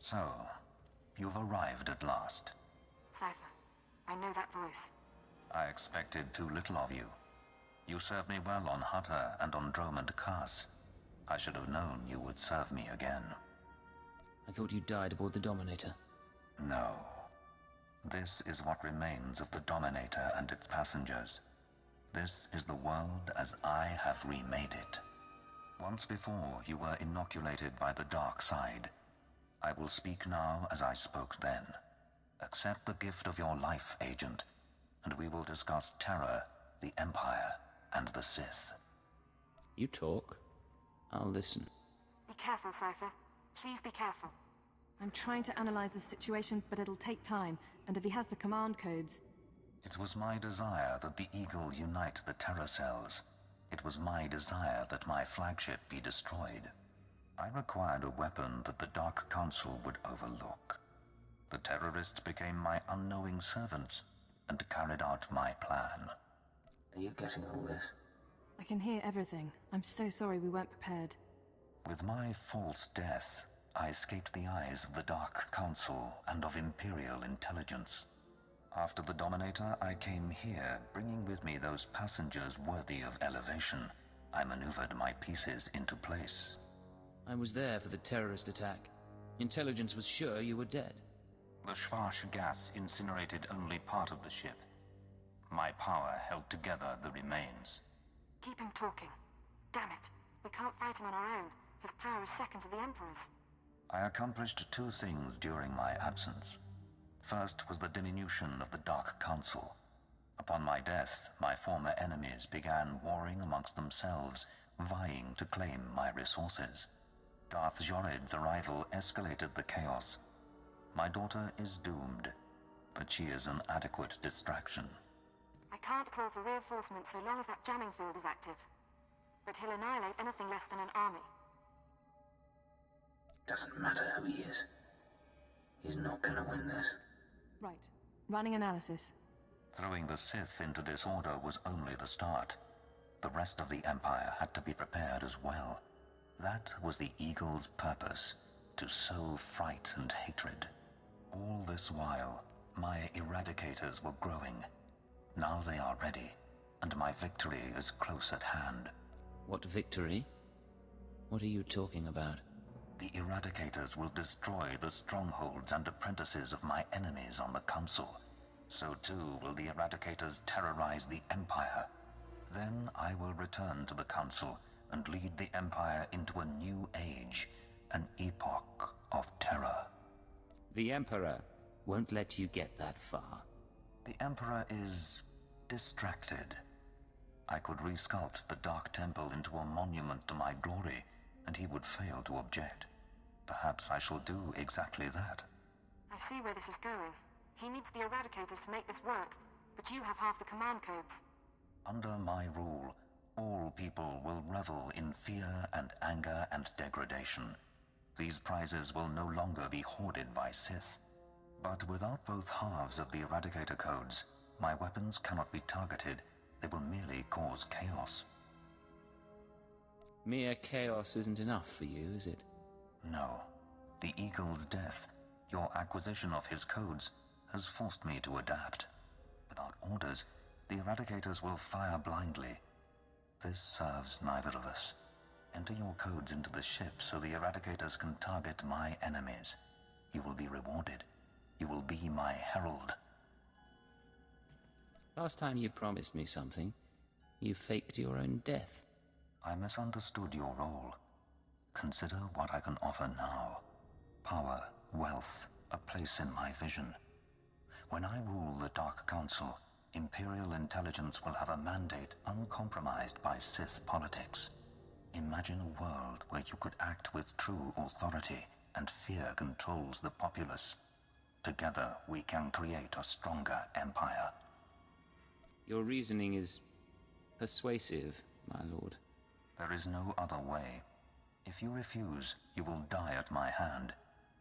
So, you've arrived at last. Cypher, I know that voice. I expected too little of you. You served me well on Hutter and on Dromund Kaas. I should have known you would serve me again. I thought you died aboard the Dominator. No. This is what remains of the Dominator and its passengers. This is the world as I have remade it. Once before, you were inoculated by the dark side. I will speak now as I spoke then. Accept the gift of your life, Agent, and we will discuss Terror, the Empire, and the Sith. You talk. I'll listen. Be careful, Cypher. Please be careful. I'm trying to analyze the situation, but it'll take time, and if he has the command codes... It was my desire that the Eagle unite the Terror cells. It was my desire that my flagship be destroyed. I required a weapon that the Dark Council would overlook. The terrorists became my unknowing servants and carried out my plan. Are you getting all this? I can hear everything. I'm so sorry we weren't prepared. With my false death, I escaped the eyes of the Dark Council and of Imperial intelligence. After the Dominator, I came here, bringing with me those passengers worthy of elevation. I maneuvered my pieces into place. I was there for the terrorist attack. Intelligence was sure you were dead. The Schwarz gas incinerated only part of the ship. My power held together the remains. Keep him talking. Damn it. We can't fight him on our own. His power is second to the Emperor's. I accomplished two things during my absence. First was the diminution of the Dark Council. Upon my death, my former enemies began warring amongst themselves, vying to claim my resources. Darth Jored's arrival escalated the chaos. My daughter is doomed, but she is an adequate distraction. I can't call for reinforcements so long as that jamming field is active. But he'll annihilate anything less than an army. Doesn't matter who he is. He's not gonna win this. Right. Running analysis. Throwing the Sith into disorder was only the start. The rest of the Empire had to be prepared as well. That was the Eagle's purpose, to sow fright and hatred. All this while, my eradicators were growing. Now they are ready, and my victory is close at hand. What victory? What are you talking about? The eradicators will destroy the strongholds and apprentices of my enemies on the Council. So too will the eradicators terrorize the Empire. Then I will return to the Council and lead the Empire into a new age, an epoch of terror. The Emperor won't let you get that far. The Emperor is distracted. I could resculpt the Dark Temple into a monument to my glory, and he would fail to object. Perhaps I shall do exactly that. I see where this is going. He needs the Eradicators to make this work, but you have half the command codes. Under my rule, all people will revel in fear and anger and degradation. These prizes will no longer be hoarded by Sith. But without both halves of the Eradicator codes, my weapons cannot be targeted. They will merely cause chaos. Mere chaos isn't enough for you, is it? No. The Eagle's death, your acquisition of his codes, has forced me to adapt. Without orders, the Eradicators will fire blindly. This serves neither of us. Enter your codes into the ship so the Eradicators can target my enemies. You will be rewarded. You will be my herald. Last time you promised me something, you faked your own death. I misunderstood your role. Consider what I can offer now. Power, wealth, a place in my vision. When I rule the Dark Council, Imperial intelligence will have a mandate uncompromised by Sith politics. Imagine a world where you could act with true authority and fear controls the populace. Together, we can create a stronger empire. Your reasoning is persuasive, my lord. There is no other way. If you refuse, you will die at my hand.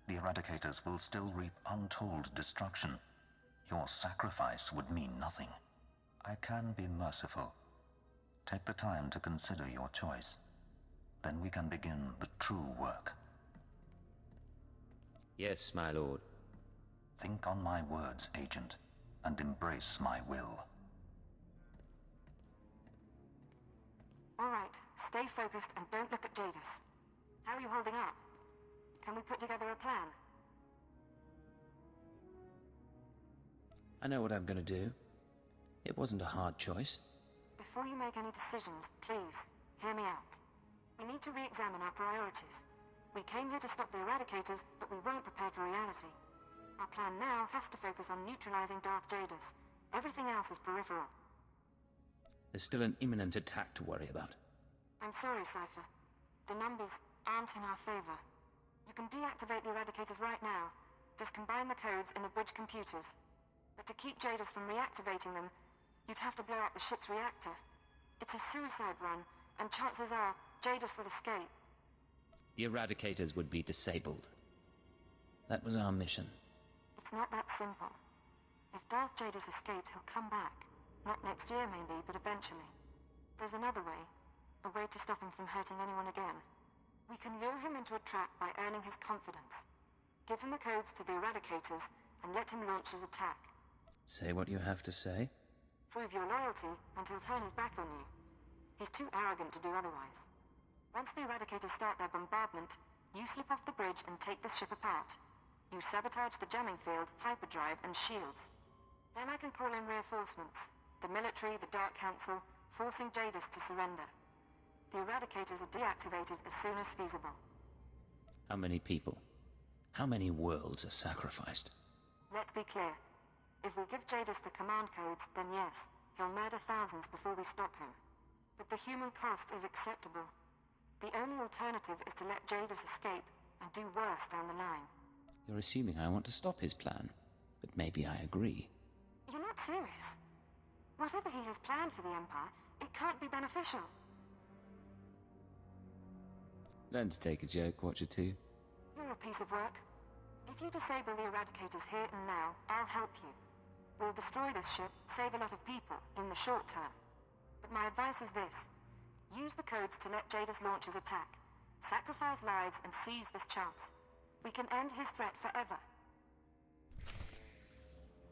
The Eradicators will still reap untold destruction. Your sacrifice would mean nothing. I can be merciful. Take the time to consider your choice. Then we can begin the true work. Yes, my lord. Think on my words, Agent, and embrace my will. All right, stay focused and don't look at Jadis. How are you holding up? Can we put together a plan? I know what I'm gonna do. It wasn't a hard choice. Before you make any decisions, please, hear me out. We need to re-examine our priorities. We came here to stop the Eradicators, but we weren't prepared for reality. Our plan now has to focus on neutralizing Darth Jadis. Everything else is peripheral. There's still an imminent attack to worry about. I'm sorry, Cypher. The numbers aren't in our favor. You can deactivate the Eradicators right now. Just combine the codes in the bridge computers. But to keep Jadis from reactivating them, you'd have to blow up the ship's reactor. It's a suicide run, and chances are Jadis will escape. The Eradicators would be disabled. That was our mission. It's not that simple. If Darth Jadis escapes, he'll come back. Not next year, maybe, but eventually. There's another way. A way to stop him from hurting anyone again. We can lure him into a trap by earning his confidence. Give him the codes to the Eradicators, and let him launch his attack. Say what you have to say. Prove your loyalty, and he'll turn his back on you. He's too arrogant to do otherwise. Once the Eradicators start their bombardment, you slip off the bridge and take this ship apart. You sabotage the jamming field, hyperdrive, and shields. Then I can call in reinforcements. The military, the Dark Council, forcing Jadis to surrender. The Eradicators are deactivated as soon as feasible. How many people? How many worlds are sacrificed? Let's be clear. If we give Jadis the command codes, then yes, he'll murder thousands before we stop him. But the human cost is acceptable. The only alternative is to let Jadis escape and do worse down the line. You're assuming I want to stop his plan, but maybe I agree. You're not serious. Whatever he has planned for the Empire, it can't be beneficial. Learn to take a joke, Watcher 2. You're a piece of work. If you disable the Eradicators here and now, I'll help you. We'll destroy this ship, save a lot of people, in the short term. But my advice is this. Use the codes to let Jadis launch his attack. Sacrifice lives and seize this chance. We can end his threat forever.